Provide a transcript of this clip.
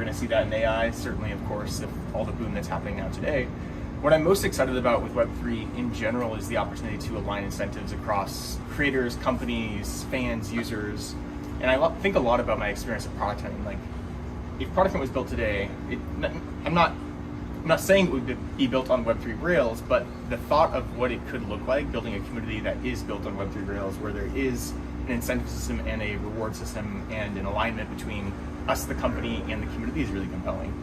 going to see that in AI, certainly, of course, if all the boom that's happening now today. What I'm most excited about with Web3 in general is the opportunity to align incentives across creators, companies, fans, users. And I think a lot about my experience at Product Hunt. Like, if Product Hunt was built today, I'm not saying it would be built on Web3 Rails, but the thought of what it could look like, building a community that is built on Web3 Rails, where there is an incentive system and a reward system and an alignment between us, the company, and the community is really compelling.